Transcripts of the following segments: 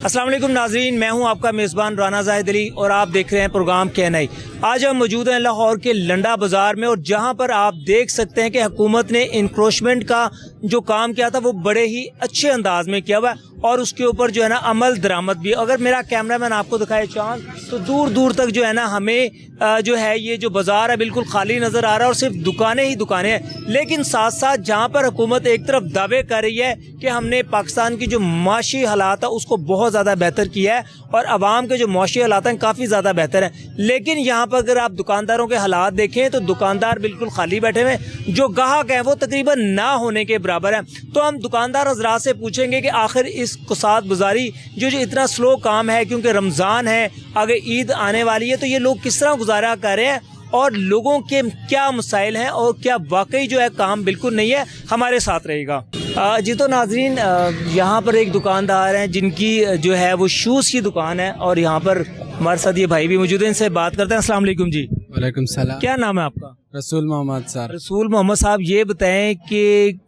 अस्सलाम वालेकुम नाजरीन, मैं हूं आपका मेज़बान राना ज़ाहिद अली और आप देख रहे हैं प्रोग्राम KNI। आज हम मौजूद हैं लाहौर के लंडा बाज़ार में और जहां पर आप देख सकते हैं कि हुकूमत ने इंक्रोचमेंट का जो काम किया था वो बड़े ही अच्छे अंदाज में किया हुआ है और उसके ऊपर जो है ना अमल दरामद भी। अगर मेरा कैमरामैन आपको दिखाए चांद तो दूर दूर तक जो है ना हमें जो है ये जो बाज़ार है बिल्कुल खाली नज़र आ रहा है और सिर्फ दुकानें ही दुकानें हैं। लेकिन साथ साथ जहाँ पर हुकूमत एक तरफ दावे कर रही है कि हमने पाकिस्तान की जो माशी हालात है उसको बहुत ज़्यादा बेहतर किया है और आवाम के जो माशी हालात हैं काफ़ी ज़्यादा बेहतर हैं, लेकिन यहाँ पर अगर आप दुकानदारों के हालात देखें तो दुकानदार बिल्कुल खाली बैठे हुए हैं। जो ग्राहक हैं वो तकरीबन ना होने के बराबर है। तो हम दुकानदार हजरात से पूछेंगे कि आखिर इस कुसात गुजारी जो इतना स्लो काम है, क्योंकि रमज़ान है, आगे ईद आने वाली है, तो ये लोग किस तरह गुजारा कर रहे हैं और लोगों के क्या मसाइल हैं और क्या वाकई जो है काम बिल्कुल नहीं है। हमारे साथ रहेगा जी। तो नाजरीन, यहाँ पर एक दुकानदार हैं जिनकी जो है वो शूज़ की दुकान है और यहाँ पर हमारे साथ ये भाई भी मौजूद हैं, इनसे बात करते हैं। अस्सलाम वालेकुम जी। वालेकुम सलाम। क्या नाम है आपका? रसूल मोहम्मद सर। रसूल मोहम्मद साहब, ये बताएं कि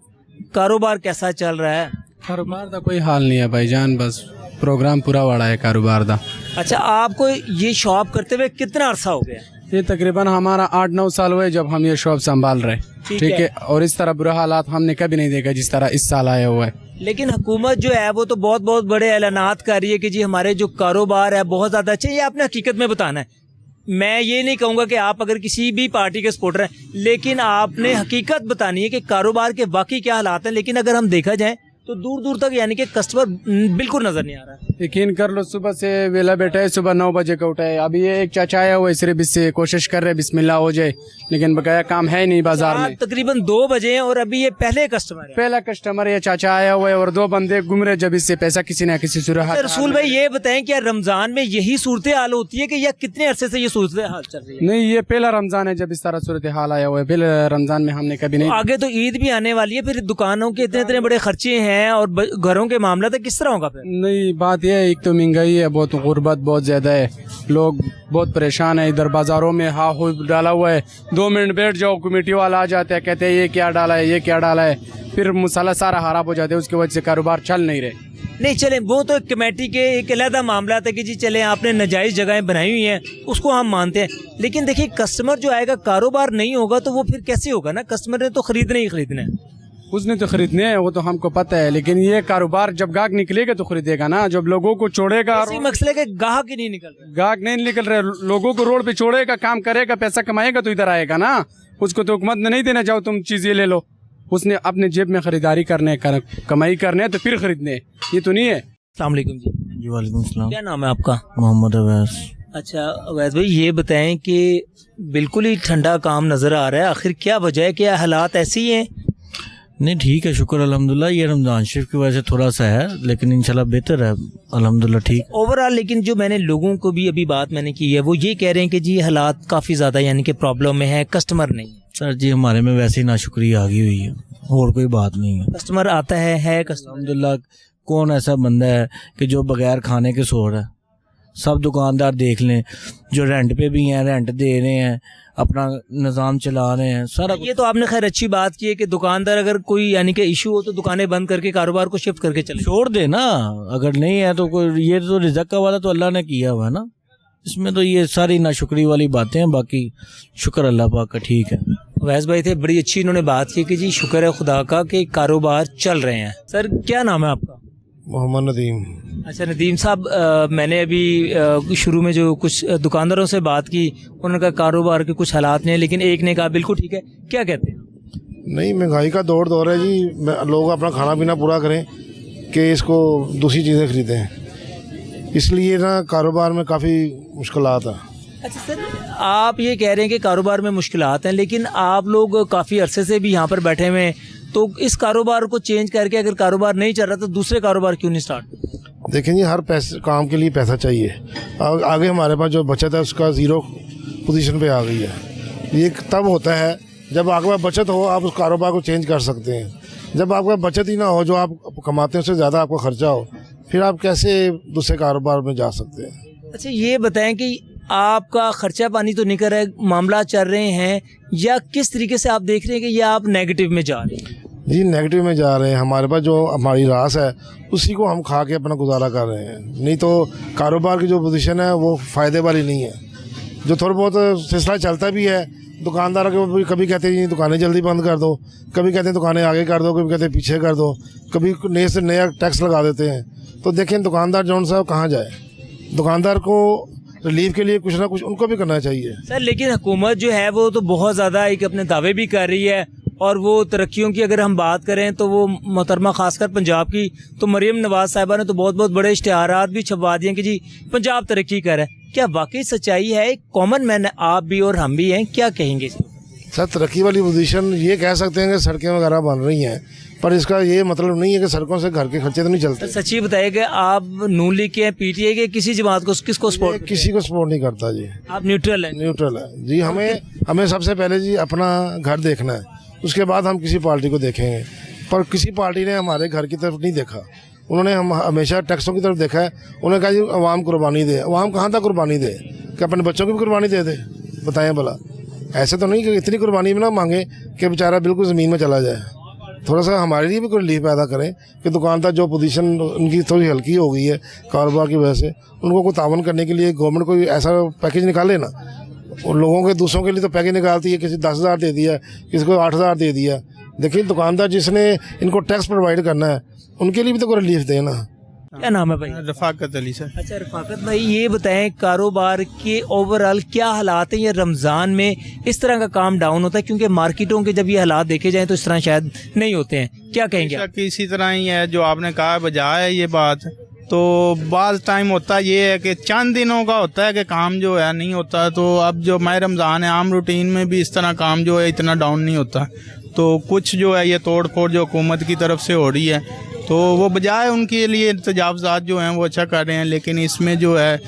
कारोबार कैसा चल रहा है? कारोबार का कोई हाल नहीं है भाईजान, बस प्रोग्राम पूरा वाड़ा है कारोबार का। अच्छा, आपको ये शॉप करते हुए कितना अरसा हो गया? ये तकरीबन हमारा 8-9 साल हुए जब हम ये शॉप संभाल रहे। ठीक है। और इस तरह बुरा हालात हमने कभी नहीं देखा जिस तरह इस साल आया हुआ है। लेकिन हुकूमत जो है वो तो बहुत बहुत बड़े ऐलानात कर रही है कि जी हमारे जो कारोबार है बहुत ज़्यादा अच्छे। ये आपने हकीकत में बताना है। मैं ये नहीं कहूँगा कि आप अगर किसी भी पार्टी के सपोर्टर हैं, लेकिन आपने हकीकत बतानी है कि कारोबार के बाकी क्या हालात हैं। लेकिन अगर हम देखा जाए तो दूर दूर तक यानी कि कस्टमर बिल्कुल नजर नहीं आ रहा है। यकीन कर लो, सुबह से वेला बैठा है, सुबह 9 बजे का उठा है। अभी ये एक चाचा आया हुआ है, सिर्फ इससे कोशिश कर रहे बिस्मिल्लाह हो जाए, लेकिन बकाया काम है नहीं बाजार में। तकरीबन 2 बजे हैं और अभी ये पहले कस्टमर है। पहला कस्टमर ये चाचा आया हुआ है और 2 बंदे घूम रहे जब इससे पैसा किसी न किसी सूरत। रसूल भाई, ये बताएं क्या रमजान में यही सूरत हाल होती है कि या कितने अरसे से ये सूरत हाल चल रही है? नहीं, ये पहला रमजान है जब इस तरह सूरत हाल आया हुआ है। पहले रमजान में हमने कभी नहीं। आगे तो ईद भी आने वाली है, फिर दुकानों के इतने इतने बड़े खर्चे हैं और घरों के मामला तो किस तरह होगा फिर? नहीं, बात यह है, एक तो महंगाई है, बहुत गुर्बत बहुत ज्यादा है, लोग बहुत परेशान है। इधर बाजारों में हा हो डाला हुआ है, 2 मिनट बैठ जाओ कमेटी वाला आ जाता है, कहते हैं ये क्या डाला है, ये क्या डाला है, फिर मसाला सारा खराब हो जाता है, उसकी वजह से कारोबार चल नहीं रहे। नहीं चले, वो तो कमेटी के एक अलग मामला था कि जी चले आपने नाजायज जगहें बनाई हुई हैं, उसको हम मानते हैं। लेकिन देखिए, कस्टमर जो आएगा, कारोबार नहीं होगा तो वो फिर कैसे होगा ना? कस्टमर ने तो खरीदना ही खरीदना है। उसने तो खरीदने है, वो तो हमको पता है, लेकिन ये कारोबार जब गाहक निकलेगा तो खरीदेगा ना। जब लोगों को छोड़ेगा, मसले के गाहक ही नहीं निकल रहे, गाहक नहीं निकल रहे, लोगों को रोड पे छोड़ेगा, काम करेगा, पैसा कमाएगा तो इधर आएगा ना। उसको तो हुकूमत ने नहीं देना, जाओ तुम चीजें ले लो। उसने अपने जेब में खरीदारी करने, कमाई करने तो फिर खरीदने, ये तो नहीं है। अस्सलाम वालेकुम जी। जी वालेकुम सलाम। क्या नाम है आपका? मोहम्मद अवैस। अच्छा अवैस भाई, ये बताएं कि बिल्कुल ही ठंडा काम नजर आ रहा है, आखिर क्या वजह है? क्या हालात ऐसे ही हैं? नहीं, ठीक है, शुक्र अल्हम्दुलिल्लाह। ये रमज़ान शरीफ की वजह से थोड़ा सा है, लेकिन इंशाल्लाह बेहतर है अल्हम्दुलिल्लाह, ठीक ओवरऑल। लेकिन जो मैंने लोगों को भी अभी बात मैंने की है वो ये कह रहे हैं कि जी हालात काफ़ी ज़्यादा यानी कि प्रॉब्लम में है, कस्टमर नहीं है। सर जी, हमारे में वैसे ही नाशुक्री आ गई हुई है, और कोई बात नहीं है। कस्टमर आता है कस्टमर। अल्हम्दुलिल्लाह, कौन ऐसा बंदा है कि जो बगैर खाने के सो रहा है? सब दुकानदार देख लें, जो रेंट पे भी हैं, रेंट दे रहे हैं, अपना निज़ाम चला रहे हैं सारा। ये तो आपने खैर अच्छी बात की है कि दुकानदार अगर कोई यानी कि इशू हो तो दुकानें बंद करके कारोबार को शिफ्ट करके चले, छोड़ दे ना। अगर नहीं है तो कोई, ये तो रिज़्क़ का वादा तो अल्लाह ने किया हुआ है ना, इसमें तो ये सारी नाशुक्री वाली बातें हैं। बाकी शुक्र अल्लाह पाक का, ठीक है। वैस भाई थे, बड़ी अच्छी इन्होंने बात की कि जी शुक्र है खुदा का कि कारोबार चल रहे हैं। सर क्या नाम है आपका? मोहम्मद नदीम। अच्छा नदीम साहब, मैंने अभी शुरू में जो कुछ दुकानदारों से बात की, उन्होंने कहा कारोबार के कुछ हालात नहीं है, लेकिन एक ने कहा बिल्कुल ठीक है। क्या कहते हैं? नहीं, महंगाई का दौर है जी, लोग अपना खाना पीना पूरा करें कि इसको दूसरी चीज़ें खरीदें, इसलिए ना कारोबार में काफ़ी मुश्किलात है। अच्छा सर, आप ये कह रहे हैं कि कारोबार में मुश्किलात हैं, लेकिन आप लोग काफ़ी अरसे से भी यहाँ पर बैठे हुए हैं, तो इस कारोबार को चेंज करके अगर कारोबार नहीं चल रहा तो दूसरे कारोबार क्यों नहीं स्टार्ट? देखें जी, हर काम के लिए पैसा चाहिए। आगे हमारे पास जो बचत है उसका 0 पोजीशन पे आ गई है। ये तब होता है जब आपके पास बचत हो, आप उस कारोबार को चेंज कर सकते हैं। जब आपके पास बचत ही ना हो, जो आप कमाते हैं उससे ज़्यादा आपका खर्चा हो, फिर आप कैसे दूसरे कारोबार में जा सकते हैं? अच्छा ये बताएं कि आपका खर्चा पानी तो नहीं कर रहा है, मामला चल रहे हैं, या किस तरीके से आप देख रहे हैं कि ये आप नेगेटिव में जा रहे हैं? जी नेगेटिव में जा रहे हैं। हमारे पास जो हमारी रास है उसी को हम खा के अपना गुजारा कर रहे हैं, नहीं तो कारोबार की जो पोजीशन है वो फ़ायदे वाली नहीं है। जो थोड़ा बहुत सिलसिला चलता भी है, दुकानदारों के कभी कहते हैं दुकानें जल्दी बंद कर दो, कभी कहते हैं दुकानें आगे कर दो, कभी कहते हैं पीछे कर दो, कभी नए से नया टैक्स लगा देते हैं। तो देखें दुकानदार जौन साहब कहाँ जाए, दुकानदार को रिलीफ के लिए कुछ ना कुछ उनको भी करना चाहिए। सर लेकिन हुकूमत जो है वो तो बहुत ज़्यादा एक अपने दावे भी कर रही है, और वो तरक्कियों की अगर हम बात करें तो वो मोहतरमा खासकर पंजाब की, तो मरीम नवाज साहिबा ने तो बहुत बहुत बड़े इश्तिहारात भी छपवा दिए कि जी पंजाब तरक्की कर रहा है। क्या वाकई सच्चाई है? एक कॉमन मैन आप भी और हम भी हैं, क्या कहेंगे सर? तरक्की वाली पोजीशन ये कह सकते हैं कि सड़कें वगैरह बन रही हैं, पर इसका ये मतलब नहीं है कि सड़कों से घर के खर्चे तो नहीं चलते। सच्ची बताइए कि आप नून लीग के हैं, पीटीआई के, किसी जमात को किसको सपोर्ट? किसी को सपोर्ट नहीं करता जी। आप न्यूट्रल हैं? न्यूट्रल है जी। हमें सबसे पहले जी अपना घर देखना है, उसके बाद हम किसी पार्टी को देखेंगे। पर किसी पार्टी ने हमारे घर की तरफ नहीं देखा, उन्होंने हम हमेशा टैक्सों की तरफ देखा है। उन्होंने कहा जी अवाम कुर्बानी दे। अवाम कहाँ तक कुर्बानी दे? कि अपने बच्चों की भी कुर्बानी दे दे? बताएं भला। ऐसे तो नहीं कि इतनी कुर्बानी भी ना मांगे कि बेचारा बिल्कुल ज़मीन में चला जाए। थोड़ा सा हमारे लिए भी कोई रिलीफ पैदा करें कि दुकानदार जो पोजीशन उनकी थोड़ी हल्की हो गई है कारोबार की वजह से, उनको को तावन करने के लिए गवर्नमेंट कोई ऐसा पैकेज निकाले ना। और लोगों के दूसरों के लिए तो पैकेज निकालती है, किसी 10,000 दे दिया, किसी को 8,000 दे दिया। देखिए दुकानदार जिसने इनको टैक्स प्रोवाइड करना है उनके लिए भी तो कोई रिलीफ देना। क्या नाम है भाई? रफाकत अली सर। अच्छा रफाकत भाई, ये बताएं कारोबार के ओवरऑल क्या हालात हैं? ये रमज़ान में इस तरह का काम डाउन होता है, क्योंकि मार्केटों के जब ये हालात देखे जाएं तो इस तरह शायद नहीं होते हैं, क्या कहेंगे आप? इसी तरह ही है जो आपने कहा, बजाय है ये बात। तो बाज़ टाइम होता ये है कि चंद दिनों का होता है कि काम जो है नहीं होता। तो अब जो माह रमज़ान है, आम रूटीन में भी इस तरह काम जो है इतना डाउन नहीं होता। तो कुछ जो है ये तोड़ फोड़ जो हुकूमत की तरफ से हो रही है, तो वो बजाय उनके लिए तजावज़ात जो हैं वो अच्छा कर रहे हैं, लेकिन इसमें जो है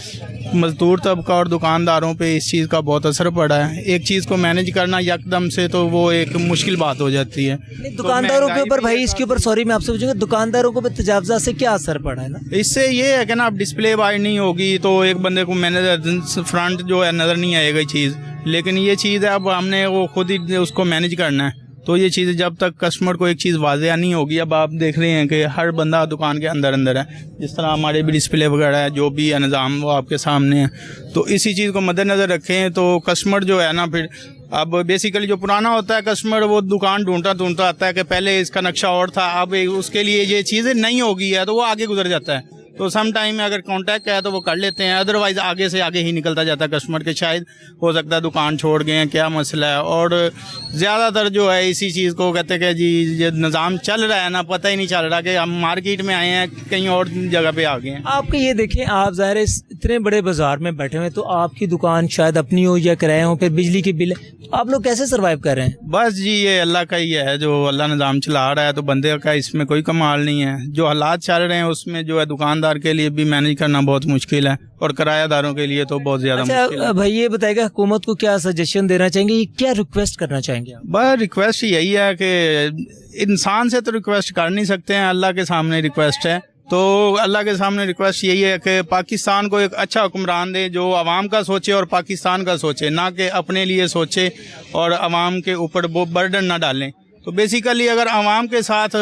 मज़दूर तबका और दुकानदारों पे इस चीज़ का बहुत असर पड़ा है। एक चीज़ को मैनेज करना यकदम से तो वो एक मुश्किल बात हो जाती है। दुकानदारों के ऊपर भाई, इसके ऊपर सॉरी मैं आपसे पूछूंगा, दुकानदारों को तजावज़ात से क्या असर पड़ा है ना? इससे ये है कि ना अब डिस्प्ले वाइड नहीं होगी तो एक बंदे को मैनेज फ्रंट जो है नज़र नहीं आएगा चीज़, लेकिन ये चीज़ है अब हमने वो खुद ही उसको मैनेज करना है। तो ये चीज़ जब तक कस्टमर को एक चीज़ वाज़ेह नहीं होगी, अब आप देख रहे हैं कि हर बंदा दुकान के अंदर अंदर है, जिस तरह हमारे भी डिस्प्ले वगैरह है, जो भी है निज़ाम वो आपके सामने है। तो इसी चीज़ को मद्देनज़र रखें तो कस्टमर जो है ना, फिर अब बेसिकली जो पुराना होता है कस्टमर वो दुकान ढूंढता आता है कि पहले इसका नक्शा और था, अब उसके लिए ये चीज़ें नहीं होगी है तो वो आगे गुजर जाता है। तो सम टाइम में अगर कांटेक्ट है तो वो कर लेते हैं, अदरवाइज़ आगे से आगे ही निकलता जाता है कस्टमर के, शायद हो सकता है दुकान छोड़ गए हैं, क्या मसला है। और ज़्यादातर जो है इसी चीज़ को कहते हैं कि जी ये निज़ाम चल रहा है ना, पता ही नहीं चल रहा कि हम मार्केट में आए हैं कहीं और जगह पे आ गए हैं। आपके ये देखें, आप ज़ाहिर है इतने बड़े बाजार में बैठे हुए, तो आपकी दुकान शायद अपनी हो या किराया हो, फिर बिजली की बिल, आप लोग कैसे सर्वाइव कर रहे हैं? बस जी ये अल्लाह का ही है, जो अल्लाह निज़ाम चला रहा है, तो बंदे का इसमें कोई कमाल नहीं है। जो हालात चल रहे हैं उसमें जो है दुकानदार के लिए भी मैनेज करना बहुत मुश्किल है, और किरायादारों के लिए तो बहुत ज़्यादा मुश्किल है। भाई ये बताएगा हुकूमत को क्या सजेशन देना चाहेंगे, क्या रिक्वेस्ट करना चाहेंगे आप? बस रिक्वेस्ट यही है कि इंसान से तो रिक्वेस्ट कर नहीं सकते हैं, अल्लाह के सामने रिक्वेस्ट है। तो अल्लाह के सामने रिक्वेस्ट यही है कि पाकिस्तान को एक अच्छा हुक्मरान दे जो आवाम का सोचे और पाकिस्तान का सोचे, ना कि अपने लिए सोचे और आवाम के ऊपर वो बर्डन ना डालें। तो बेसिकली अगर आवाम के साथ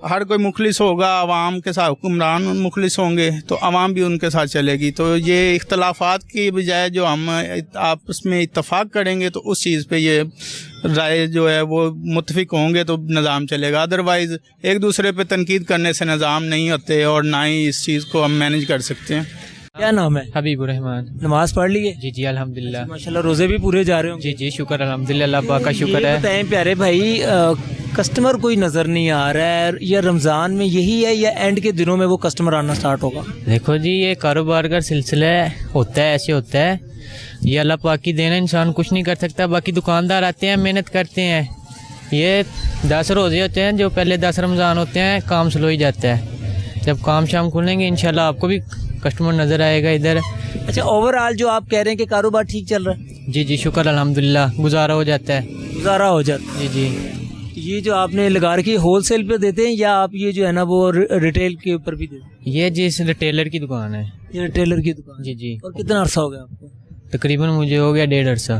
हर कोई मुखलिस होगा, आवाम के साथ हुक्मरान मुखलिस होंगे, तो आवाम भी उनके साथ चलेगी। तो ये इख्तलाफात की बजाय जो हम आपस में इत्तफाक करेंगे तो उस चीज़ पे ये राय जो है वो मुत्तफिक होंगे तो निज़ाम चलेगा। अदरवाइज़ एक दूसरे पे तनकीद करने से निज़ाम नहीं होते और ना ही इस चीज़ को हम मैनेज कर सकते हैं। क्या नाम है? हबीबुर रहमान। नमाज पढ़ ली है? जी जी अल्हम्दुलिल्लाह। माशाल्लाह रोजे भी पूरे जा रहे हो? जी जी शुक्र अल्हम्दुलिल्लाह, अल्लाह पाक का शुक्र है। बताएं प्यारे भाई, कस्टमर कोई नज़र नहीं आ रहा है, या रमज़ान में यही है या एंड के दिनों में वो कस्टमर आना स्टार्ट होगा? देखो जी ये कारोबार का सिलसिला होता है, ऐसे होता है, ये अल्लाह पाक की देन है, इंसान कुछ नहीं कर सकता। बाकी दुकानदार आते हैं, मेहनत करते हैं, ये 10 रोज़े होते हैं, जो पहले 10 रमज़ान होते हैं काम स्लो ही जाता है। जब काम शाम खुलेंगे इंशाल्लाह आपको भी कस्टमर नज़र आएगा इधर। अच्छा, ओवरऑल जो आप कह रहे हैं कि कारोबार ठीक चल रहा है? जी जी शुक्र अल्हम्दुलिल्लाह, गुजारा हो जाता है। गुजारा हो जाता जी जी। ये जो आपने लगा रखी है होलसेल पे देते हैं या आप ये जो है ना वो रिटेल के ऊपर भी देते हैं? ये जिस रिटेलर की दुकान है। ये रिटेलर की दुकान? जी जी। और कितना अरसा हो गया आपको? तकरीबन मुझे हो गया 1.5 अरसा।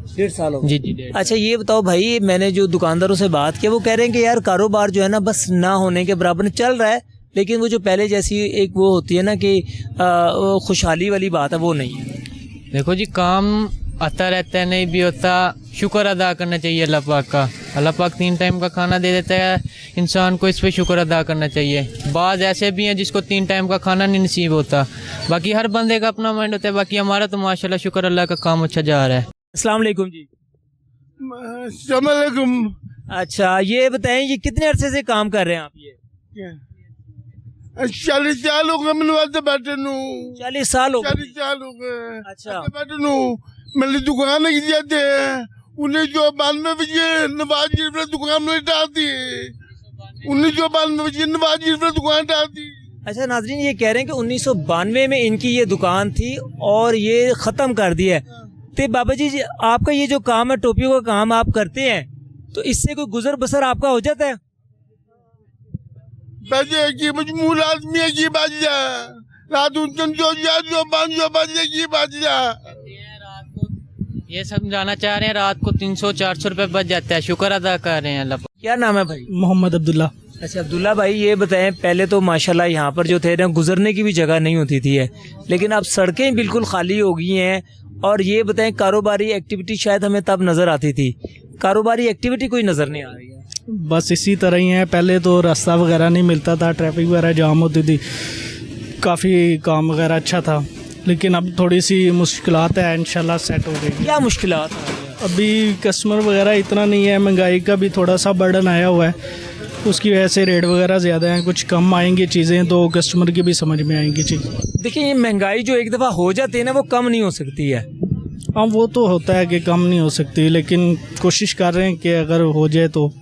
1.5 साल हो गए। जी जी 1.5 अच्छा ये बताओ भाई, मैंने जो दुकानदारों से बात की वो कह रहे हैं कि यार कारोबार जो है ना बस ना होने के बराबर चल रहा है, लेकिन वो जो पहले जैसी एक वो होती है ना कि वो खुशहाली वाली बात है वो नहीं है। देखो जी, काम आता रहता है, नहीं भी होता, शुक्र अदा करना चाहिए अल्लाह पाक का। अल्लाह पाक 3 टाइम का खाना दे देता है इंसान को, इस पे शुक्र अदा करना चाहिए। बाज़ ऐसे भी हैं जिसको 3 टाइम का खाना नहीं नसीब होता, बाकी हर बंदे का अपना माइंड होता है। बाकी हमारा तो माशाल्लाह शुक्र अल्लाह का काम अच्छा जा रहा है। अस्सलाम वालेकुम जी। अस्सलाम। अच्छा ये बताएं, ये कितने अरसे से काम कर रहे हैं आप? ये 40 साल हो गए मैंने वास्ते बैठे नू। 40 साल हो गए। 40 साल हो गए। अच्छा। बैठे नू मेरी दुकान लगी जाते हैं 1992 में नवाज शरीफ ने दुकान में डाल दी। 1992 में नवाज शरीफ ने दुकान डाल दी। अच्छा नाजरीन, ये कह रहे हैं कि 1992 में इनकी ये दुकान थी और ये ख़त्म कर दिया है। तो बाबा जी आपका ये जो काम है, टोपियों का काम आप करते हैं, तो इससे कोई गुजर बसर आपका हो जाता है? बजे की मजमूल आदमी है की बाजिया रात 500 की बाजिया। ये समझाना चाह रहे हैं, रात को 300-400 रुपये बच जाता है, शुक्र अदा कर रहे हैं अल्लाह पाक। क्या नाम है भाई? मोहम्मद अब्दुल्ला। अच्छा अब्दुल्ला भाई, ये बताएं, पहले तो माशाल्लाह यहाँ पर जो थे ना गुजरने की भी जगह नहीं होती थी है, लेकिन अब सड़कें बिल्कुल खाली हो गई हैं। और ये बताएं, कारोबारी एक्टिविटी शायद हमें तब नज़र आती थी, कारोबारी एक्टिविटी कोई नज़र नहीं आ रही है। बस इसी तरह ही है। पहले तो रास्ता वगैरह नहीं मिलता था, ट्रैफिक वगैरह जाम होती थी, काफ़ी काम वगैरह अच्छा था, लेकिन अब थोड़ी सी मुश्किलात है, इंशाल्लाह सेट हो गई। क्या मुश्किलात? अभी कस्टमर वगैरह इतना नहीं है, महंगाई का भी थोड़ा सा बर्डन आया हुआ है, उसकी वजह से रेट वगैरह ज़्यादा हैं। कुछ कम आएंगी चीज़ें तो कस्टमर की भी समझ में आएंगी चीज़। देखिए ये महंगाई जो एक दफ़ा हो जाती है ना वो कम नहीं हो सकती है। हाँ वो तो होता है कि कम नहीं हो सकती, लेकिन कोशिश कर रहे हैं कि अगर हो जाए तो।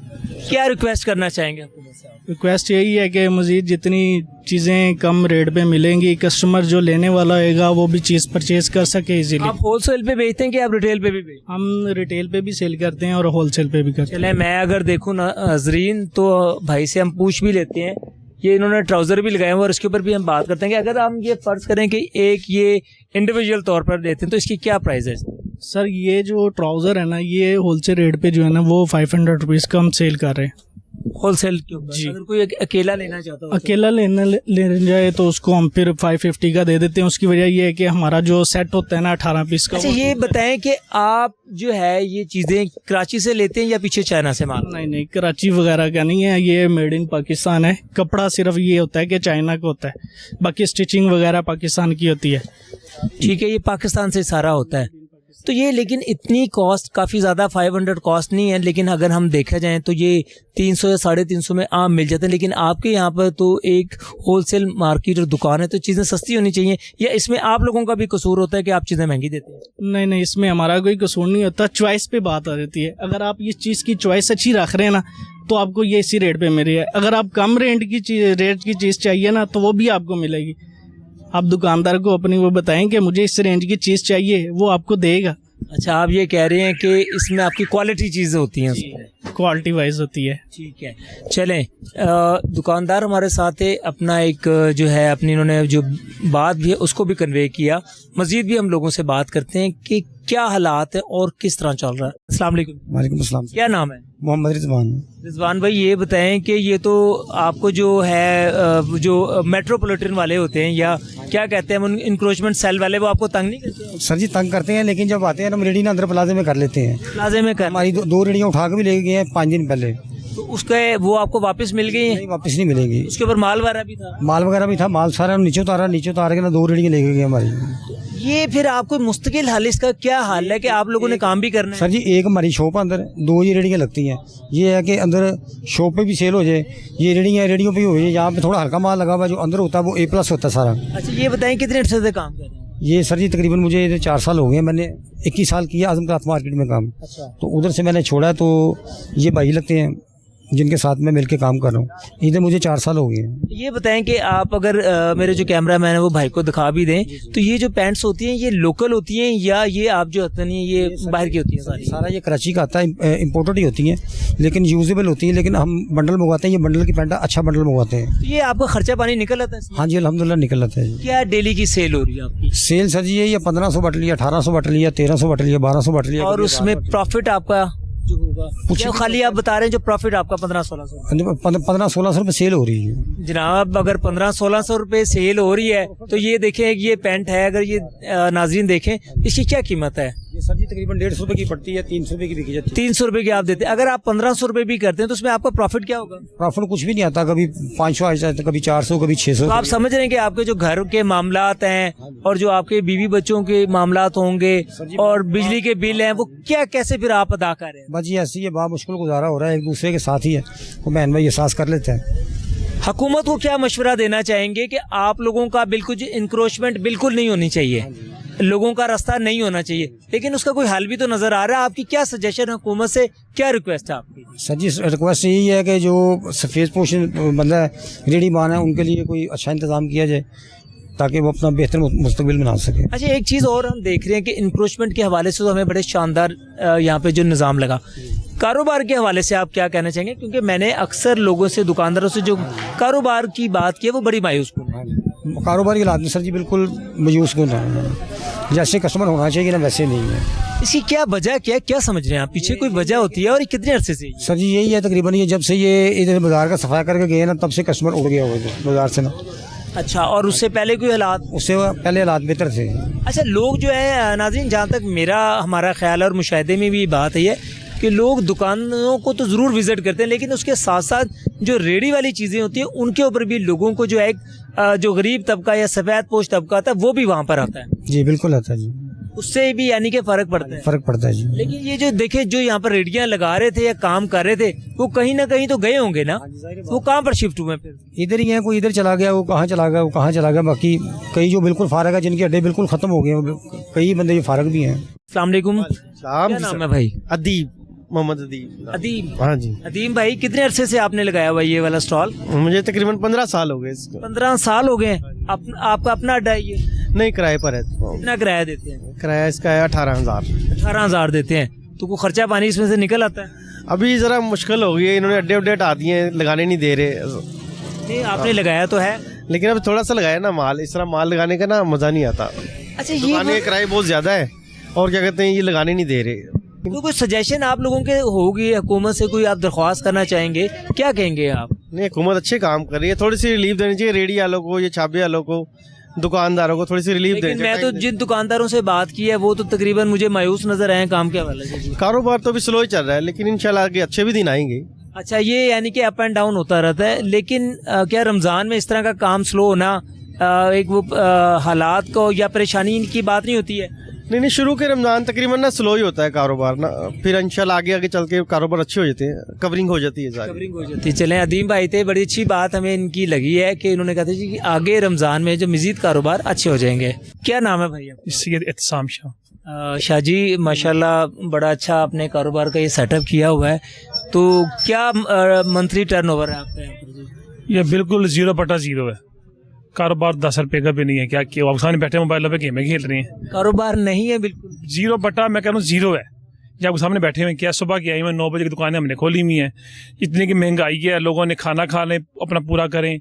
क्या रिक्वेस्ट करना चाहेंगे आपको? रिक्वेस्ट यही है कि मज़ीद जितनी चीज़ें कम रेट पे मिलेंगी, कस्टमर जो लेने वाला होगा वो भी चीज़ परचेज कर सके इजीली। आप होलसेल पे बेचते हैं कि आप रिटेल पे भी बेचते हैं? हम रिटेल पे भी सेल करते हैं और होलसेल पे भी करते हैं। चले मैं अगर देखूँ नाजरीन तो भाई से हम पूछ भी लेते हैं। ये इन्होंने ट्राउज़र भी लगाए हुए और इसके ऊपर भी हम बात करते हैं कि अगर हम ये फ़र्ज़ करें कि एक ये इंडिविजुअल तौर पर देते हैं तो इसकी क्या प्राइस है? सर ये जो ट्राउज़र है ना, ये होलसेल रेट पे जो है ना वो 500 रुपीज़ का हम सेल कर रहे हैं होलसेल के ऊपर। जी। अगर कोई अकेला लेना चाहता हो अकेला लेने जाए तो उसको हम फिर 550 का दे देते हैं। उसकी वजह ये है कि हमारा जो सेट होता है ना 18 पीस का। अच्छा ये बताएं कि आप जो है ये चीज़ें कराची से लेते हैं या पीछे चाइना से माल? नहीं कराची वगैरह का नहीं है, ये मेड इन पाकिस्तान है। कपड़ा सिर्फ ये होता है कि चाइना का होता है, बाकी स्टिचिंग वगैरह पाकिस्तान की होती है। ठीक है, ये पाकिस्तान से सारा होता है। तो ये लेकिन इतनी कॉस्ट काफ़ी ज़्यादा 500 कॉस्ट नहीं है, लेकिन अगर हम देखा जाए तो ये 300 या 350 में आम मिल जाते हैं। लेकिन आपके यहाँ पर तो एक होलसेल मार्केट और दुकान है, तो चीज़ें सस्ती होनी चाहिए, या इसमें आप लोगों का भी कसूर होता है कि आप चीज़ें महंगी देते हैं? नहीं इसमें हमारा कोई कसूर नहीं होता, चॉइस पे बात आ जाती है। अगर आप इस चीज़ की चॉइस अच्छी रख रहे हैं ना तो आपको ये इसी रेट पे मिल रही है। अगर आप कम रेट की चीज़ चाहिए ना तो वो भी आपको मिलेगी। आप दुकानदार को अपनी वो बताएं कि मुझे इस रेंज की चीज़ चाहिए, वो आपको देगा। अच्छा आप ये कह रहे हैं कि इसमें आपकी क्वालिटी चीज़ें होती हैं, क्वालिटी वाइज होती है। ठीक है चलें, दुकानदार हमारे साथ है, अपना एक जो है अपनी इन्होंने जो बात भी है उसको भी कन्वे किया। मज़ीद भी हम लोगों से बात करते हैं कि क्या हालात है और किस तरह चल रहा है। अस्सलाम वालेकुम। वालेकुम अस्सलाम। क्या नाम है? मोहम्मद रिजवान। रिजवान भाई ये बताएं कि ये तो आपको जो है जो मेट्रोपॉलिटन वाले होते हैं या क्या कहते हैं इंक्रोचमेंट सेल वाले, वो आपको तंग नहीं करते? सर जी तंग करते हैं, लेकिन जब आते हैं हम रेडी ना अंदर प्लाजे में कर लेते हैं। प्लाजे में कर हमारी दो रेडियाँ उठा के भी ले गए हैं 5 दिन पहले, तो उसके वो आपको वापस मिल गई है? नहीं वापस नहीं मिलेगी। उसके ऊपर माल वगैरह भी था? माल वगैरह भी था, माल सारा नीचे उतार के ना 2 रेडियाँ ले गए हमारी। ये फिर आपको मुस्तकिल हाल, इसका क्या हाल है कि आप लोगों ने काम भी करना है? सर जी एक हमारी शॉप अंदर 2 ही रेडियाँ लगती हैं। ये है कि अंदर शॉप पे भी सेल हो जाए, ये रेडियों पे हो जाए। यहाँ पे थोड़ा हल्का माल लगा हुआ, जो अंदर होता है वो A+ होता है सारा। अच्छा ये बताएं कितने अर्से से काम कर रहे हैं? ये सर जी तकरीबन मुझे 4 साल हो गए। मैंने 21 साल किया आजम क्लॉथ मार्केट में काम। अच्छा। तो उधर से मैंने छोड़ा, तो ये भाई लगते हैं जिनके साथ में मिलके काम कर रहा हूँ। इधर मुझे 4 साल हो गए हैं। ये बताएं कि आप अगर मेरे जो कैमरा मैन है वो भाई को दिखा भी दें, तो ये जो पैंट्स होती हैं ये लोकल होती हैं या ये आप जो होता नहीं ये बाहर की होती है? सारा ये कराची का आता है, इम्पोर्टेड ही होती हैं लेकिन यूजेबल होती है। लेकिन हम बंडल मंगवाते हैं, ये बंडल की पैंट अच्छा बंडल मंगवाते हैं। तो ये आपका खर्चा पानी निकल आता है इसमें? हाँ जी, अल्हम्दुलिल्लाह निकल आता है। क्या डेली की सेल हो रही है आपकी? सेल सर जी ये 1500 बट लिया, 1800 बट लिया, 1300 बट लिया, 1200 बट लिया। और उसमें प्रॉफिट आपका जो होगा क्या खाली आप बता रहे हैं जो प्रॉफिट आपका 1500-1600? 1500-1600 रुपये सेल हो रही है जनाब। अगर 1500-1600 रुपये सेल हो रही है तो ये देखें ये पैंट है, अगर ये नाजरीन देखें इसकी क्या कीमत है? ये सर जी तकरीबन 150 रुपये की पड़ती है, 300 रुपये की बिकी जाती है। 300 रुपये की आप देते हैं। अगर आप 1500 रुपये भी करते हैं तो उसमें आपका प्रॉफिट क्या होगा? प्रॉफिट कुछ भी नहीं आता, कभी 500 आ जाता है, कभी 400, कभी 600। तो आप समझ रहे हैं कि आपके जो घर के मामलात हैं और जो आपके बीवी बच्चों के मामलात होंगे और बिजली के बिल हैं वो क्या कैसे फिर आप अदा कर रहे हैं? बस जी ऐसे ही है, मुश्किल गुजारा हो रहा है, एक दूसरे के साथ ही है, वो बहन भाई एहसास कर लेते हैं। हुकूमत को क्या मशवरा देना चाहेंगे कि आप लोगों का बिल्कुल इंक्रोचमेंट बिल्कुल नहीं होनी चाहिए, लोगों का रास्ता नहीं होना चाहिए, लेकिन उसका कोई हल भी तो नजर आ रहा है। आपकी क्या सजेशन है हुकूमत से, क्या रिक्वेस्ट है आपकी? सर जी रिक्वेस्ट यही है कि जो सफ़ेद पोश बंदा है, रेडी मान है, उनके लिए कोई अच्छा इंतज़ाम किया जाए ताकि वो अपना बेहतर मुस्तकबिल बना सके। अच्छा, एक चीज़ और हम देख रहे हैं कि इंक्रोचमेंट के हवाले से तो हमें बड़े शानदार यहाँ पे जो निज़ाम लगा, कारोबार के हवाले से आप क्या कहना चाहेंगे? क्योंकि मैंने अक्सर लोगों से, दुकानदारों से जो कारोबार की बात की है वो बड़ी मायूस कुन है। कारोबार की हालात में सर जी बिल्कुल मायूस कुन है, जैसे कस्टमर होना चाहिए ना वैसे नहीं है। इसकी क्या वजह क्या है, क्या समझ रहे हैं आप? पीछे कोई वजह होती है और ये कितने अरसे से? सर जी यही है तकरीबन, ये जब से ये इधर बाजार का सफाई करके गए ना तब से कस्टमर उड़ गया हुआ है बाजार से ना। अच्छा, और उससे पहले कोई हालात? उससे पहले हालात बेहतर थे। अच्छा, लोग जो है नाज़रीन, जहाँ तक हमारा ख्याल है और मुशाहिदे में भी बात है कि लोग दुकानों को तो ज़रूर विज़िट करते हैं, लेकिन उसके साथ साथ जो रेडी वाली चीज़ें होती हैं उनके ऊपर भी लोगों को जो है जो गरीब तबका या सफ़ेद पोश तबका आता है वो भी वहाँ पर आता है। जी बिल्कुल आता है जी, उससे भी यानी कि फ़र्क पड़ता है। फ़र्क पड़ता है जी। लेकिन ये जो देखे जो यहाँ पर रेडियाँ लगा रहे थे या काम कर रहे थे वो कहीं ना कहीं तो गए होंगे ना, वो कहाँ पर शिफ्ट हुए? फिर इधर ही है, कोई इधर चला गया, वो कहाँ चला गया, वो कहाँ चला गया। बाकी कई जो बिल्कुल फारग है, जिनके अड्डे बिल्कुल ख़त्म हो गए, कई बंदे जो फारग भी हैं। अस्सलाम वालेकुम, क्या नाम है भाई? अदीब, मोहम्मद अदीब। अदीब? हाँ जी। अदीम भाई, कितने अरसे से आपने लगाया हुआ ये वाला स्टॉल? मुझे तकरीबन 15 साल हो गए इसको। 15 साल हो गए। आपका अपना अड्डा है ये? नहीं, किराए पर है। कितना किराया देते हैं? किराया इसका है 18,000। 18,000 देते हैं, तो कोई खर्चा पानी इसमें से निकल आता है? अभी ज़रा मुश्किल हो गई है, इन्होंने अड्डे उड्डे हटा दिए हैं, लगाने नहीं दे रहे। नहीं, आपने लगाया तो है, लेकिन अब थोड़ा सा लगाया ना माल, इस तरह माल लगाने का ना मज़ा नहीं आता। अच्छा, दुकान ये के किराए बहुत ज़्यादा है और क्या कहते हैं ये लगाने नहीं दे रहे। तो कोई सजेशन आप लोगों के होगी हुकूमत से, कोई आप दरख्वास्त करना चाहेंगे, क्या कहेंगे आप? नहीं, हुकूमत अच्छे काम कर रही है, थोड़ी सी रिलीफ देनी चाहिए रेडी वालों को, ये छापे वालों को, दुकानदारों को थोड़ी सी रिलीफ देनी लेकिन चाहिए। मैं तो जिन दुकानदारों से बात की है वो तो तकरीबन मुझे मायूस नजर आए काम के हवाले से। कारोबार तो अभी स्लो ही चल रहा है, लेकिन इंशाल्लाह आगे अच्छे भी दिन आएंगे। अच्छा, ये यानी कि अप एंड डाउन होता रहता है, लेकिन क्या रमज़ान में इस तरह का काम स्लो होना एक वो हालात को या परेशानी की बात नहीं होती है? नहीं, शुरू के रमजान तकरीबन ना स्लो ही होता है कारोबार ना, फिर इंशाल्लाह आगे आगे चल के कारोबार अच्छे हो जाते हैं, कवरिंग हो जाती है सारी। कवरिंग हो जाती है। चलें, अदीम भाई थे, बड़ी अच्छी बात हमें इनकी लगी है कि इन्होंने कहा था जी कि आगे रमज़ान में जो मज़ीद कारोबार अच्छे हो जाएंगे। क्या नाम है भैया? सैयद इत्साम शाह। शाह जी, माशाल्लाह बड़ा अच्छा आपने कारोबार का ये सेटअप किया हुआ है, तो क्या मंथली टर्नओवर है आपका यहाँ पर जी? ये बिल्कुल 0/0 है, कारोबार 10 रुपये का भी नहीं है। क्या किया, आप सामने बैठे मोबाइल पे गेमें खेल रहे हैं, कारोबार नहीं है बिल्कुल 0 मैं कह रहा हूँ 0 है। जब आपके सामने बैठे हुए, क्या सुबह की आई मैं 9 बजे की दुकानें हमने खोली हुई हैं, इतनी की महंगाई है, लोगों ने खाना खा लें अपना पूरा करें,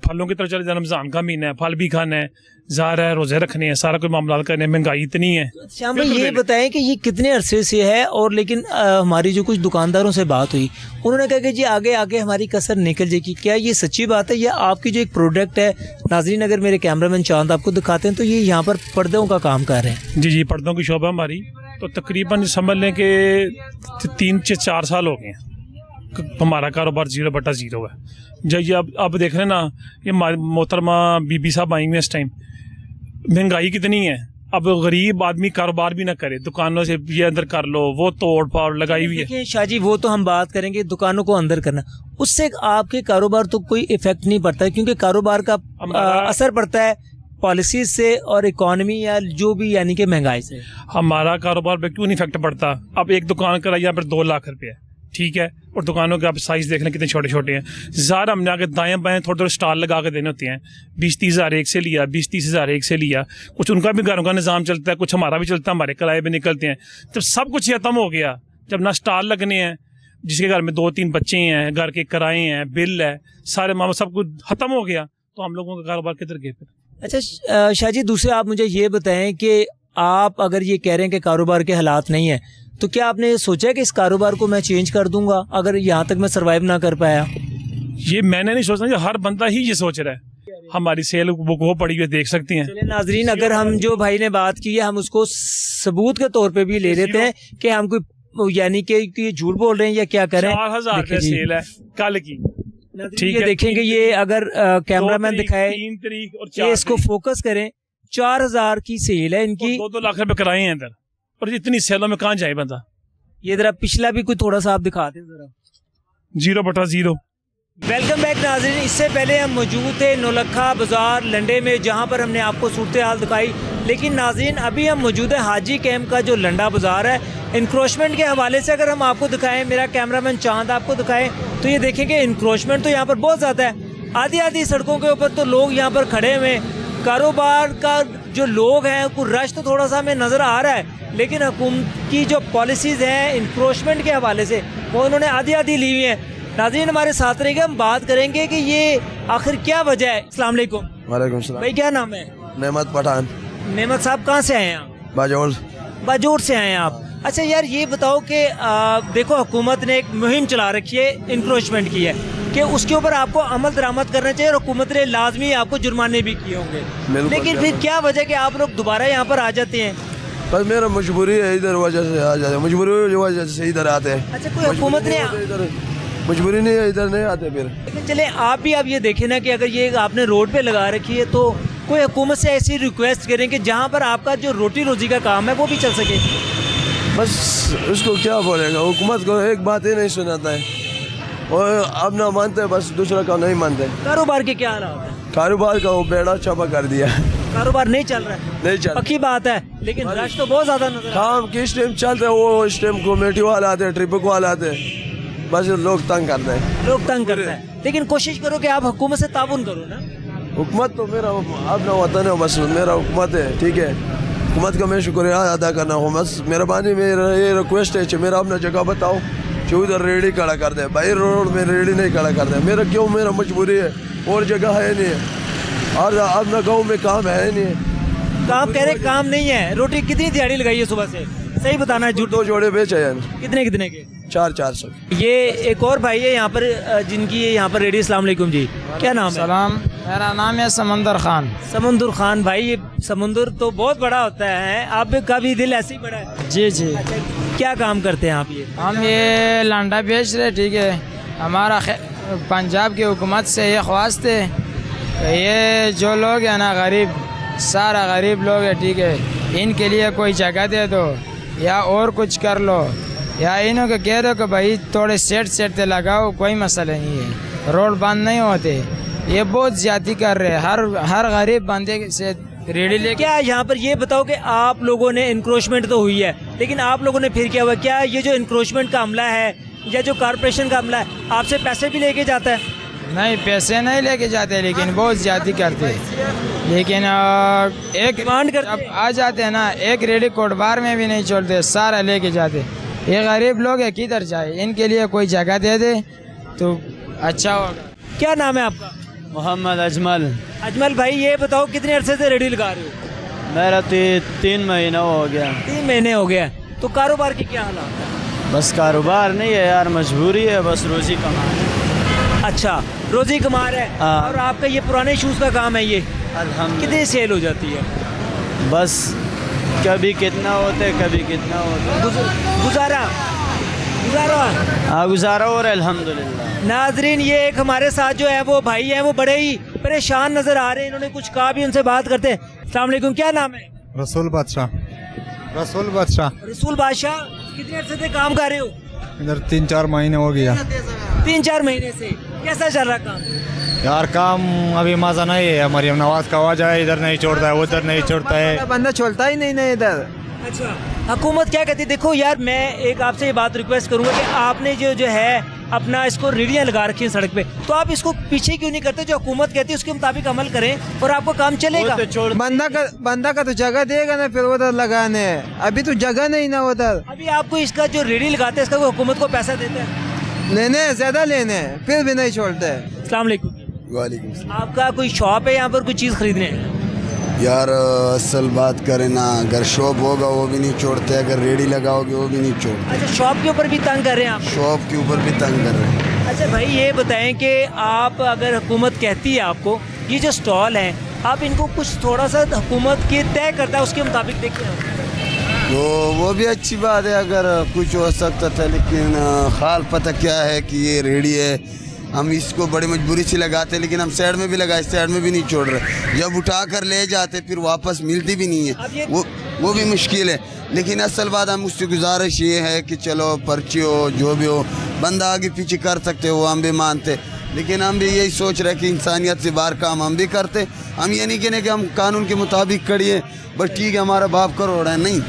फलों की तरफ चले जाए, रमज़ान का महीना है, फल भी खाना है, ज़ाहिर है रोज़े रखने हैं, सारा कोई मामला करने हैं, महंगाई इतनी है। श्याम भाई, ये बताएं कि ये कितने अरसे से है? और लेकिन हमारी जो कुछ दुकानदारों से बात हुई, उन्होंने कहा कि जी आगे आगे हमारी कसर निकल जाएगी। क्या ये सच्ची बात है या आपकी जो एक प्रोडक्ट है, नाजरीन अगर मेरे कैमरामैन चांद आपको दिखाते हैं तो ये यहाँ पर पर्दों का काम कर रहे हैं? जी, पर्दों की शॉप है हमारी, तो तकरीबन समझ लें कि 3 से 4 साल हो गए हैं हमारा कारोबार 0/0 है। जब ये अब देख रहे हैं ना, ये मोहतरमा बीबी साहब आई हुई इस टाइम, महंगाई कितनी है, अब गरीब आदमी कारोबार भी ना करे, दुकानों से ये अंदर कर लो, वो तोड़ फाड़ लगाई हुई है। शाह जी, वो तो हम बात करेंगे दुकानों को अंदर करना, उससे आपके कारोबार तो कोई इफेक्ट नहीं पड़ता है, क्योंकि कारोबार का असर पड़ता है पॉलिसी से और इकोनॉमी या जो भी यानी कि महंगाई से। हमारा कारोबार पे क्यों नहीं इफेक्ट पड़ता? अब एक दुकान कराई यहाँ पर 2 लाख रुपये, ठीक है, और दुकानों के आप साइज़ देख लें कितने छोटे छोटे हैं। ज़्यादा हमने आगे दाएं बाएं थोड़े थोड़े स्टॉल लगा के देने होते हैं, 20-30 हज़ार एक से लिया, 20-30 हज़ार एक से लिया। कुछ उनका भी घरों का निज़ाम चलता है, कुछ हमारा भी चलता है, हमारे किराए भी निकलते हैं। जब सब कुछ खत्म हो गया, जब ना स्टॉल लगने हैं, जिसके घर में 2-3 बच्चे हैं, घर के किराए हैं, बिल है, सारे मामला सब कुछ ख़त्म हो गया, तो हम लोगों का कारोबार किधर गए फिर? अच्छा शाह जी, दूसरे आप मुझे ये बताएं कि आप अगर ये कह रहे हैं कि कारोबार के हालात नहीं है, तो क्या आपने सोचा है कि इस कारोबार को मैं चेंज कर दूंगा अगर यहाँ तक मैं सरवाइव ना कर पाया? ये मैंने नहीं सोचना, ये हर बंदा ही ये सोच रहा है। हमारी सेल बुक वो पड़ी हुई देख सकती हैं। चलिए नाजरीन, अगर हम जो भाई ने बात की है हम उसको सबूत के तौर पे भी ले लेते हैं कि हम कोई यानी कि झूठ बोल रहे हैं या क्या करें। 4,000 रुपये सेल है कल की, ठीक है। देखेंगे ये अगर कैमरामैन दिखाए 3 तारीख और ये 4 इसको फोकस करें, 4,000 की सेल है इनकी, 2-2 लाख रुपए कराए हैं इधर, और इतनी सेलों में कहाँ जाए बंदा। ये जरा पिछला भी कोई थोड़ा सा आप दिखा दें जरा। 0/0। वेलकम बैक नाज़रीन, इससे पहले हम मौजूद थे नौलखा बाज़ार लंडे में, जहां पर हमने आपको सूरत हाल दिखाई। लेकिन नाज़रीन अभी हम मौजूद है हाजी कैंप का जो लंडा बाज़ार है। इंक्रोचमेंट के हवाले से अगर हम आपको दिखाएं, मेरा कैमरामैन चांद आपको दिखाएं, तो ये देखेंगे इंक्रोचमेंट तो यहाँ पर बहुत ज़्यादा है। आधी आधी सड़कों के ऊपर तो लोग यहाँ पर खड़े हुए हैं। कारोबार का जो लोग हैं वो रश तो थोड़ा सा हमें नज़र आ रहा है, लेकिन हुकूमत की जो पॉलिसीज़ हैं इंक्रोचमेंट के हवाले से वो उन्होंने आधी आधी ली हुई हैं। नाज़रीन हमारे साथ रहेंगे, हम बात करेंगे कि ये आखिर क्या वजह है। अस्सलाम वालेकुम। वालेकुम सलाम। भाई क्या नाम है? नेमत पठान। नेमत साहब कहाँ से आए हैं आप? बाजोर। बाजोर से आए हैं आप। अच्छा यार ये बताओ कि देखो हुकूमत ने एक मुहिम चला रखी है, इंक्रोचमेंट की है, कि उसके ऊपर आपको अमल दरामद करना चाहिए और हुकूमत ने लाजमी आपको जुर्माने भी किए होंगे, लेकिन फिर क्या वजह कि आप लोग दोबारा यहाँ पर आ जाते हैं? बस मेरा मजबूरी है, इधर वजह से आ जाते, मजबूरी की वजह से इधर आते हैं। अच्छा कोई हुकूमत ने इधर मजबूरी नहीं है, इधर नहीं आते फिर। लेकिन चले आप भी अब ये देखें ना कि अगर ये आपने रोड पे लगा रखी है तो कोई हुकूमत से ऐसी रिक्वेस्ट करें कि जहाँ पर आपका जो रोटी रोजी का काम है वो भी चल सके। बस उसको क्या बोलेगा, हुकूमत को एक बात ही नहीं सुनाता है, और अब ना मानते हैं, बस दूसरा का नहीं मानते। कारोबार के क्या हालात है? कारोबार का वो बेड़ा चापा कर दिया, कारोबार नहीं चल रहा है। नहीं चल, पक्की बात है, लेकिन रश तो बहुत ज्यादा नजर आ रहा है। काम किस टाइम चलते हैं, वो इस टाइम कमेटी वाले आते हैं, ट्रिप वाले आते हैं, बस लोग तंग करते हैं। लोग तंग करते हैं, लेकिन कोशिश करो कि आप हुकूमत से ताउन करो ना। हुकूमत तो मेरा अपना वतन है, बस मेरा हुकूमत है, ठीक है। हुकूमत का मैं शुक्रिया अदा करना हूँ, बस मेहरबानी मेरा ये रिक्वेस्ट है कि मेरा अपना जगह बताओ जो उधर रेडी खड़ा कर दे, बाहर रोड में रेडी नहीं खड़ा कर दे। मेरा क्यों, मेरा मजबूरी है, और जगह है नहीं है, और अपना गाँव में काम है नहीं है। काम कह रहे काम नहीं है। रोटी कितनी दिहाड़ी लगाई है सुबह से? सही बताना है, झूठ। 2 जोड़े बेचे हैं। कितने कितने के? 400। ये एक और भाई है यहाँ पर जिनकी यहाँ पर रेडी। अस्सलाम वालेकुम जी, क्या नाम है? सलाम, मेरा नाम है समंदर खान। समंदर खान भाई, ये समुंदर तो बहुत बड़ा होता है, आप का भी दिल ऐसे ही बड़ा है? जी जी। अच्छा, क्या काम करते हैं आप? ये हम ये लांडा बेच रहे, ठीक है। हमारा पंजाब की हुकूमत से ये ख्वास्त है, ये जो लोग हैं ना गरीब, सारा गरीब लोग है, ठीक है, इनके लिए कोई जगह दे दो या और कुछ कर लो, या इन्हों को कह दो कि भाई थोड़े सेट लगाओ, कोई मसला नहीं है, रोड बंद नहीं होते। ये बहुत ज्यादा कर रहे हैं, हर गरीब बंदे से रेडी ले। क्या यहाँ पर ये बताओ कि आप लोगों ने इंक्रोचमेंट तो हुई है, लेकिन आप लोगों ने फिर क्या हुआ? क्या ये जो इंक्रोचमेंट का हमला है या जो कारपोरेशन का हमला है, आपसे पैसे भी लेके जाता है? नहीं, पैसे नहीं लेके जाते, लेकिन बहुत ज्यादा करते हैं। लेकिन एक डिमांड करते अब आ जाते हैं ना, एक रेडी कोटबार में भी नहीं छोड़ते, सारा लेके जाते। ये गरीब लोग है, किधर जाए, इनके लिए कोई जगह दे दे तो अच्छा होगा। क्या नाम है आपका? मोहम्मद अजमल। अजमल भाई ये बताओ कितने अरसे से रेडी लगा रहे हो? मेरा 3 महीना हो गया। 3 महीने हो गया। तो कारोबार की क्या हालात है? बस कारोबार नहीं है यार, मजबूरी है, बस रोजी कमाना। अच्छा, रोजी कमा रहे हैं। हाँ। और आपका ये पुराने शूज़ का काम है, ये कितनी सेल हो जाती है? बस कभी कितना होते, कभी कितना होता। गुजारा हाँ, गुजारा हो रहा है अल्हम्दुलिल्लाह। नाजरीन ये एक हमारे साथ जो है वो भाई है, वो बड़े ही परेशान नजर आ रहे हैं, इन्होंने कुछ कहा भी, उनसे बात करते हैं। अस्सलाम वालेकुम, क्या नाम है? रसूल बादशाह। रसूल बादशाह। रसूल बादशाह, कितने अरसे से काम कर रहे हो? इधर 3-4 महीने हो गया। 3-4 महीने से कैसा चल रहा काम? यार काम अभी मजा नहीं है, मरियम नवाज का आवाज है, इधर नहीं छोड़ता है, उधर नहीं छोड़ता है, बंदा छोड़ता ही नहीं इधर। अच्छा, हुकूमत क्या कहती है? देखो यार, मैं एक आपसे ये बात रिक्वेस्ट करूंगा कि आपने जो है अपना इसको रेडियाँ लगा रखी हैं सड़क पे, तो आप इसको पीछे क्यों नहीं करते? जो हुकूमत कहती है उसके मुताबिक अमल करें और आपको काम चलेगा। बंदा का तो जगह देगा ना फिर उधर लगाने, अभी तो जगह नहीं ना उधर। अभी आपको इसका जो रेडी लगाते हैं इसका कोई हुकूमत को पैसा देता है? लेने ज्यादा लेने फिर भी नहीं छोड़ते। अस्सलाम वालेकुम। वालेकुम सलाम। आपका कोई शॉप है यहाँ पर, कोई चीज़ खरीदने? यार असल बात करें ना, अगर शॉप होगा वो भी नहीं छोड़ते, अगर रेडी लगाओगे वो भी नहीं छोड़ते। अच्छा, शॉप के ऊपर भी तंग कर रहे हैं आप? शॉप के ऊपर भी तंग कर रहे हैं। अच्छा भाई, ये बताएं कि आप अगर हुकूमत कहती है आपको ये जो स्टॉल हैं, आप इनको कुछ थोड़ा सा हुकूमत के तय करता है उसके मुताबिक देखते हैं, तो वो भी अच्छी बात है अगर कुछ हो सकता था, लेकिन हाल पता क्या है कि ये रेडी है, हम इसको बड़ी मजबूरी से लगाते, लेकिन हम साइड में भी लगाए, साइड में भी नहीं छोड़ रहे। जब उठा कर ले जाते फिर वापस मिलती भी नहीं है, वो भी मुश्किल है। लेकिन असल बात हम उससे गुजारिश ये है कि चलो पर्ची हो जो भी हो, बंदा आगे पीछे कर सकते हो, हम भी मानते, लेकिन हम भी यही सोच रहे कि इंसानियत से बाहर काम हम भी करते। हम ये नहीं कहने कि हम कानून के मुताबिक खड़िए बस ठीक है हमारा बाप कर रहा है, नहीं,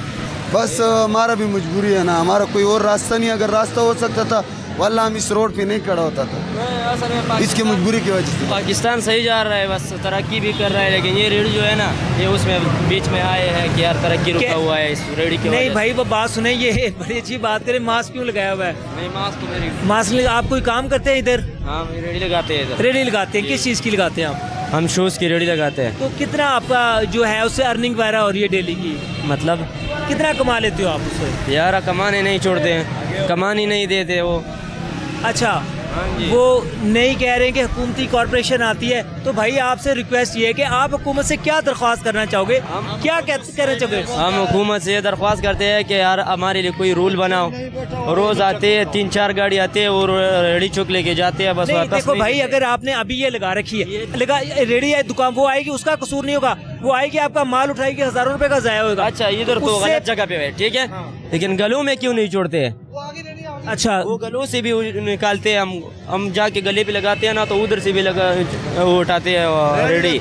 बस हमारा भी मजबूरी है ना, हमारा कोई और रास्ता नहीं। अगर रास्ता हो सकता था वल्लाह हम इस रोड पे नहीं खड़ा होता था, इसकी मजबूरी की वजह से। पाकिस्तान सही जा रहा है, बस तरक्की भी कर रहा है, लेकिन ये रेडी जो है ना, ये उसमें बीच में आए हैं कि यार तरक्की रुका हुआ है इस रेडी की। नहीं भाई, वो बात सुने, ये बड़ी अच्छी बात करें, मास्क क्यों लगाया हुआ है? नहीं, मास्क तो मेरी मास्क आप कोई काम करते हैं इधर? हाँ, रेडी लगाते हैं इधर। रेडी लगाते हैं, किस चीज़ की लगाते हैं आप? हम शूज़ की रेडी लगाते हैं। तो कितना आपका जो है उससे अर्निंग वगैरह हो रही है डेली की? मतलब कितना कमा लेते हो आप उससे? यार कमाने नहीं छोड़ते हैं, कमाने नहीं देते वो। अच्छा, वो नहीं कह रहे हैं कि हुकूमती कॉर्पोरेशन आती है, तो भाई आपसे रिक्वेस्ट ये है कि आप हुकूमत से क्या दरख्वास्त करना चाहोगे, क्या कहना चाहोगे? हम हुकूमत से ये दरख्वास्त करते हैं कि यार हमारे लिए कोई रूल बनाओ। रोज़ आते हैं 3-4 गाड़ी आते हैं और रेडी चुक लेके जाते हैं, बस वापस। देखो भाई, अगर आपने अभी ये लगा रखी है, लगा रेडी है दुकान, वो आएगी, उसका कसूर नहीं होगा, वो आएगी आपका माल उठाएगी, हज़ारों रुपए का ज़ाया होगा। अच्छा, इधर तो गलत जगह पे है, ठीक है, लेकिन गलों में क्यों नहीं छोड़ते हैं? अच्छा, वो गलों से भी निकालते हैं, हम जाके गले पे लगाते हैं ना, तो उधर से भी लगा वो उठाते हैं रेडी। रेडी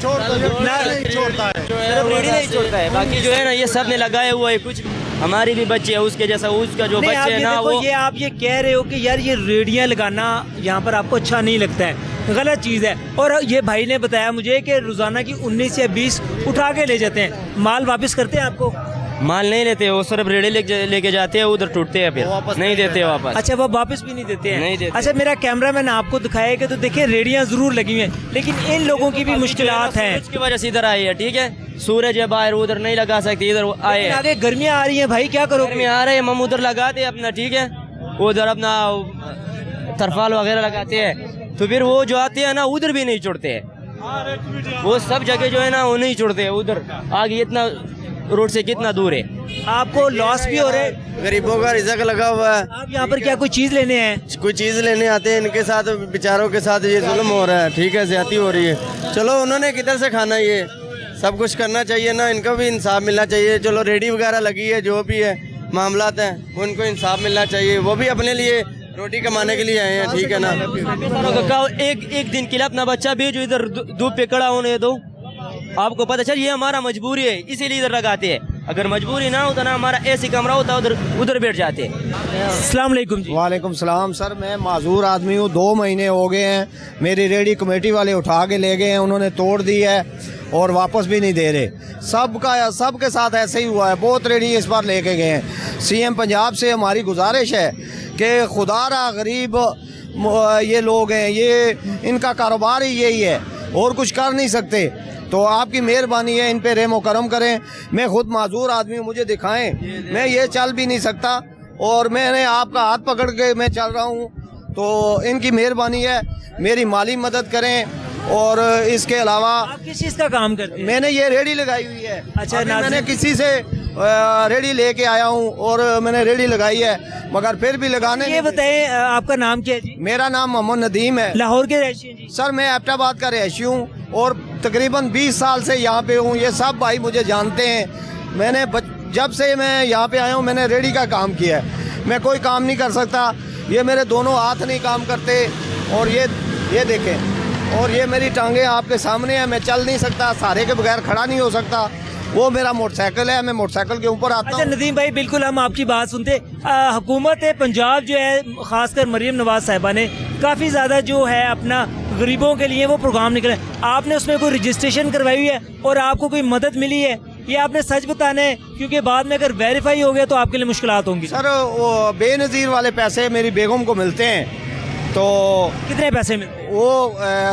नहीं छोड़ता है, बाकी जो है ना ये सब ने लगाया हुआ है, कुछ हमारी भी बच्चे है उसके जैसा, उसका जो बच्चे है ना वो। ये आप ये कह रहे हो कि यार ये रेडियाँ लगाना यहाँ पर आपको अच्छा नहीं लगता है, गलत चीज़ है। और ये भाई ने बताया मुझे कि रोज़ाना की 19 या 20 उठा के ले जाते हैं, माल वापस करते हैं आपको? माल नहीं लेते, वो सिर्फ रेडी लेके जाते हैं, उधर टूटते हैं, फिर नहीं देते वापस। अच्छा, वो वापस भी नहीं देते हैं? नहीं देते। अच्छा, मेरा कैमरामैन आपको दिखाएगा तो देखिए रेडियाँ जरूर लगी हुई हैं, लेकिन इन लोगों की भी मुश्किलात हैं। उसकी वजह से इधर आई है, ठीक है, सूरज है बाहर, उधर नहीं लगा सकते, इधर आए हैं। आगे गर्मियाँ आ रही हैं भाई, क्या करो? गर्मियाँ आ रहे हैं, हम उधर लगाते हैं अपना, ठीक है, उधर अपना तरफाल वगैरह लगाते हैं, तो फिर वो जो आते हैं ना उधर भी नहीं छोड़ते हैं, वो सब जगह जो है ना वो नहीं छोड़ते हैं। उधर आगे इतना रोड से कितना दूर है, आपको लॉस भी हो रहा है। गरीबों का रिज़्क लगा हुआ है। आप यहाँ पर क्या कोई चीज़ लेने हैं? कोई चीज़ लेने आते हैं, इनके साथ बेचारों के साथ ये जुल्म हो रहा है, ठीक है, ज्यादती हो रही है। चलो उन्होंने किधर से खाना, ये सब कुछ करना चाहिए ना, इनको भी इंसाफ मिलना चाहिए। चलो रेडी वगैरह लगी है, जो भी है मामलात हैं, उनको इंसाफ मिलना चाहिए, वो भी अपने लिए रोटी कमाने के लिए आए हैं, ठीक है ना। एक दिन के लिए अपना बच्चा भेजो इधर धूप पे खड़ा होने दो, आपको पता चल ये हमारा मजबूरी है, इसीलिए इधर लगाते हैं। अगर मजबूरी ना होता ना, हमारा ऐसी कमरा होता उधर बैठ जाते हैं। अस्सलाम वालेकुम जी। वालेकुम सलाम। सर मैं माजूर आदमी हूँ, 2 महीने हो गए हैं, मेरी रेडी कमेटी वाले उठा के ले गए हैं, उन्होंने तोड़ दी है और वापस भी नहीं दे रहे। सबके साथ ऐसे ही हुआ है, बहुत रेडी इस बार लेके गए हैं। सीएम पंजाब से हमारी गुजारिश है कि खुदारा गरीब ये लोग हैं, ये इनका कारोबार ही यही है और कुछ कर नहीं सकते, तो आपकी मेहरबानी है इन पे रहम करम करें। मैं खुद माजूर आदमी हूँ, मुझे दिखाएं, मैं ये चल भी नहीं सकता और मैंने आपका हाथ पकड़ के मैं चल रहा हूँ, तो इनकी मेहरबानी है, मेरी माली मदद करें। और इसके अलावा आप किस चीज़ का काम करते हैं? मैंने ये रेडी लगाई हुई है। अच्छा, मैंने किसी से रेडी लेके आया हूँ और मैंने रेडी लगाई है, मगर फिर भी लगाने। ये बताएं आपका नाम क्या है जी? मेरा नाम मोहम्मद नदीम है। लाहौर के रहशी हैं जी? सर मैं एबटाबाद का रहशी हूँ और तकरीबन 20 साल से यहाँ पे हूँ, ये सब भाई मुझे जानते हैं। मैंने जब से मैं यहाँ पे आया हूँ मैंने रेडी का काम किया है, मैं कोई काम नहीं कर सकता, ये मेरे दोनों हाथ नहीं काम करते और ये देखें, और ये मेरी टांगे आपके सामने हैं, मैं चल नहीं सकता, सहारे के बगैर खड़ा नहीं हो सकता। वो मेरा मोटरसाइकिल है, मैं मोटरसाइकिल के ऊपर आता अच्छा हूँ। नदीम भाई, बिल्कुल हम आपकी बात सुनते। हुकूमत पंजाब जो है, खासकर मरीम नवाज साहिबा ने काफ़ी ज़्यादा जो है अपना गरीबों के लिए वो प्रोग्राम निकले, आपने उसमें कोई रजिस्ट्रेशन करवाई हुई है और आपको कोई मदद मिली है? ये आपने सच बताना है, क्योंकि बाद में अगर वेरीफाई हो गया तो आपके लिए मुश्किलात होंगी। सर वो बेनज़ीर वाले पैसे मेरी बेगम को मिलते हैं, तो कितने पैसे मिलते? वो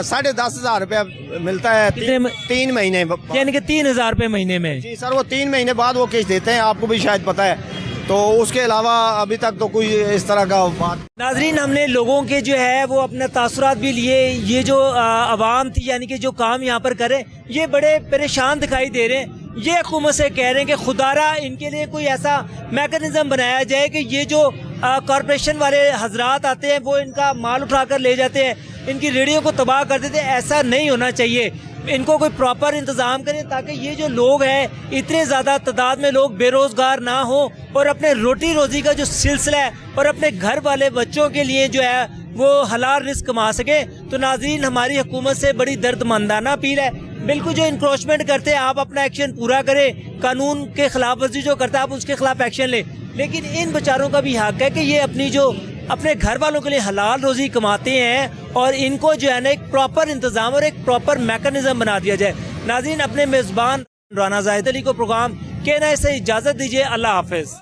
10,500 रुपया मिलता है कितने 3 महीने, यानी कि 3,000 रुपये महीने में? जी सर, वो 3 महीने बाद वो किस्त देते हैं, आपको भी शायद पता है। तो उसके अलावा अभी तक तो कोई इस तरह का बात। नाजरीन, हमने लोगों के जो है वो अपने तासुरात भी लिए। ये जो आवाम थी, यानी कि जो काम यहाँ पर करे, ये बड़े परेशान दिखाई दे रहे हैं। ये हुकूमत से कह रहे हैं कि खुदारा इनके लिए कोई ऐसा मैकेनिज्म बनाया जाए कि ये जो कॉरपोरेशन वाले हजरात आते हैं वो इनका माल उठा कर ले जाते हैं, इनकी रेडियो को तबाह कर देते हैं। ऐसा नहीं होना चाहिए, इनको कोई प्रॉपर इंतज़ाम करें ताकि ये जो लोग हैं, इतने ज़्यादा तादाद में लोग बेरोज़गार ना हो और अपने रोटी रोज़ी का जो सिलसिला है और अपने घर वाले बच्चों के लिए जो है वो हलाल रिस्क कमा सके। तो नाज़रीन, हमारी हुकूमत से बड़ी दर्दमंदाना अपील है, बिल्कुल जो इंक्रोचमेंट करते हैं आप अपना एक्शन पूरा करें, कानून के खिलाफ वर्जी जो करता है आप उसके खिलाफ एक्शन ले, लेकिन इन बेचारों का भी हक है कि ये अपनी जो अपने घर वालों के लिए हलाल रोजी कमाते हैं और इनको जो है ना एक प्रॉपर इंतजाम और एक प्रॉपर मैकेनिज्म बना दिया जाए। नाज़रीन, अपने मेज़बान राना जाहिद अली को प्रोग्राम कहना से इजाज़त दीजिए। अल्लाह हाफिज़।